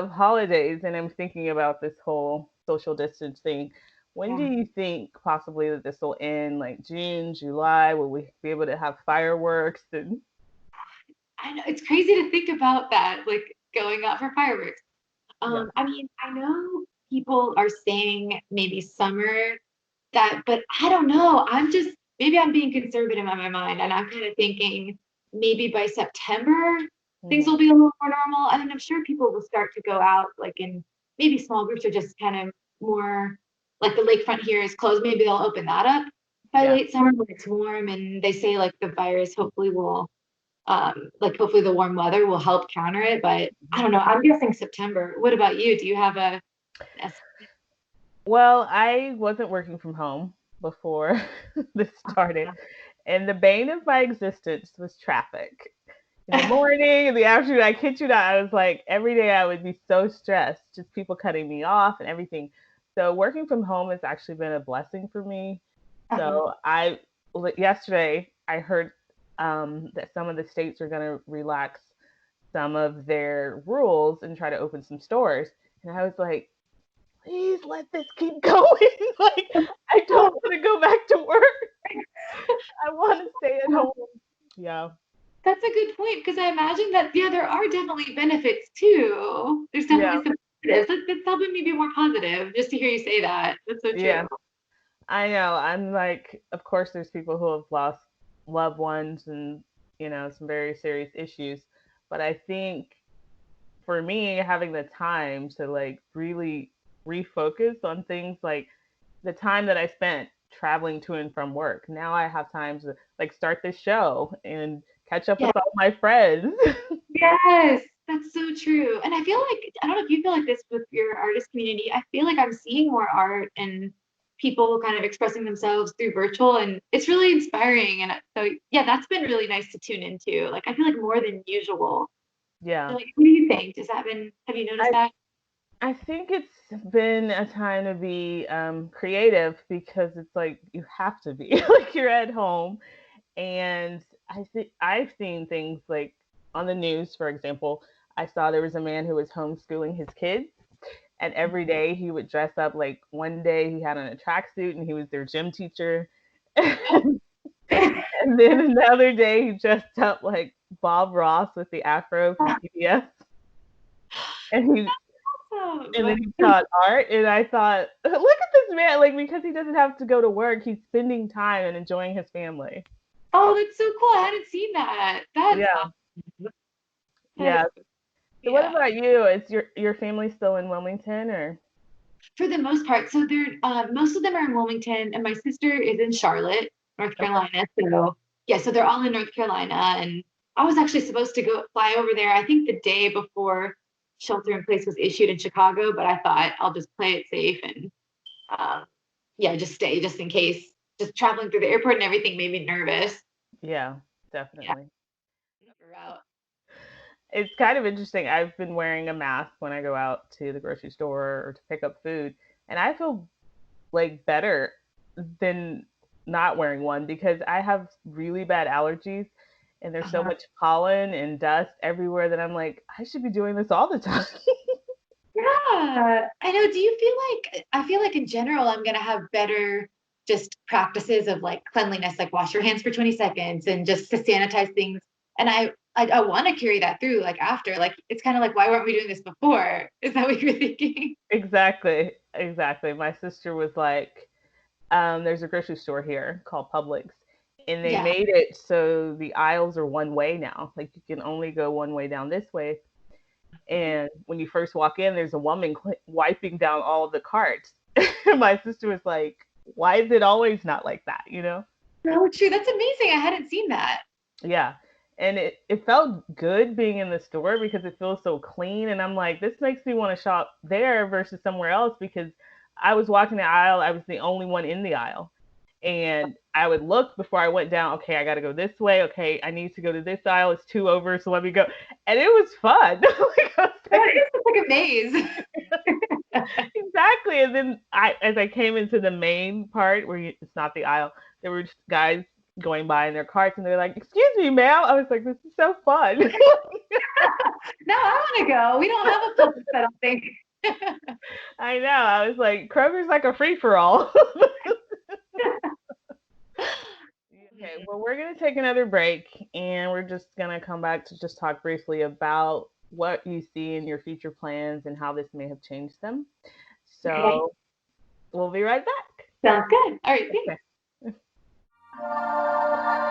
of holidays, and I'm thinking about this whole social distance thing. When do Yeah. you think possibly that this will end? Like June, July? Will we be able to have fireworks? And I know it's crazy to think about that, like going out for fireworks. yeah, I mean, I know people are saying maybe summer that, but I don't know. I'm just maybe I'm being conservative in my mind, and I'm kind of thinking maybe by September things hmm will be a little more normal. I mean, I'm sure people will start to go out like in maybe small groups or just kind of more like the lakefront here is closed. Maybe they'll open that up by yeah. late summer when it's warm, and they say like the virus hopefully will like hopefully the warm weather will help counter it, but I don't know. I'm guessing September. What about you? Do you have a estimate? Well, I wasn't working from home before this started, and the bane of my existence was traffic. In the morning, in the afternoon, I kid you not, I was like, every day I would be so stressed, just people cutting me off and everything. So working from home has actually been a blessing for me. Uh-huh. So yesterday, I heard that some of the states are going to relax some of their rules and try to open some stores. And I was like, please let this keep going. Like, I don't want to go back to work. I want to stay at home. Yeah. That's a good point because I imagine that yeah, there are definitely benefits too. There's Yeah. definitely some positives. That's helping me be more positive just to hear you say that. That's so true. Yeah. I know. I'm like, of course, there's people who have lost loved ones and, some very serious issues. But I think for me, having the time to like really refocus on things like the time that I spent traveling to and from work. Now I have time to like start this show and catch up Yeah. with all my friends. Yes, that's so true. And I feel like I don't know if you feel like this with your artist community. I feel like I'm seeing more art and people kind of expressing themselves through virtual, and it's really inspiring. And so yeah, that's been really nice to tune into. Like I feel like more than usual. So Yeah. like, what do you think? Does that been? Have you noticed I that? I think it's been a time to be creative because it's like you have to be like you're at home, and I think I've seen things like on the news, for example. I saw there was a man who was homeschooling his kids, and every day he would dress up. Like one day he had on a tracksuit and he was their gym teacher, and then another day he dressed up like Bob Ross with the afro from PBS, and then Awesome. he taught art, and I thought, look at this man! Like because he doesn't have to go to work, he's spending time and enjoying his family. Oh, that's so cool. I hadn't seen that. That's Yeah, awesome. That yeah. is, So what yeah. about you? Is your family still in Wilmington or? For the most part. So they're most of them are in Wilmington, and my sister is in Charlotte, North Okay. Carolina. So yeah, so they're all in North Carolina, and I was actually supposed to go fly over there. I think the day before shelter in place was issued in Chicago, but I thought I'll just play it safe and um, yeah, just stay just in case. Just traveling through the airport and everything made me nervous. Yeah, Yeah, definitely. route. It's kind of interesting. I've been wearing a mask when I go out to the grocery store or to pick up food, and I feel like better than not wearing one because I have really bad allergies and there's so Uh-huh. much pollen and dust everywhere that I'm like, I should be doing this all the time. Yeah, I know. Do you feel like I feel like in general I'm gonna have better just practices of like cleanliness, like wash your hands for 20 seconds and just to sanitize things. And I want to carry that through like after. Like it's kind of like why weren't we doing this before? Is that what you're thinking? Exactly. Exactly. My sister was like, there's a grocery store here called Publix, and they Yeah. made it so the aisles are one way now. Like you can only go one way down this way. And when you first walk in, there's a woman wiping down all of the carts. My sister was like, "Why is it always not like that?" You know? So true. That's amazing. I hadn't seen that. Yeah. And it felt good being in the store because it feels so clean. And I'm like, this makes me want to shop there versus somewhere else because I was walking the aisle. I was the only one in the aisle. And I would look before I went down. Okay, I got to go this way. Okay, I need to go to this aisle. It's two over, so let me go. And it was fun. Like, I was That like, is just like a maze. exactly. And then as I came into the main part where it's not the aisle, there were just guys going by in their carts, and they're like, "Excuse me, ma'am." I was like, "This is so fun." Now I want to go. We don't have a Publix, I don't think. I know. I was like, Kroger's like a free for all. Okay, well, we're going to take another break and we're just going to come back to just talk briefly about what you see in your future plans and how this may have changed them. Okay, So we'll be right back. sounds good. All right, thanks. Okay.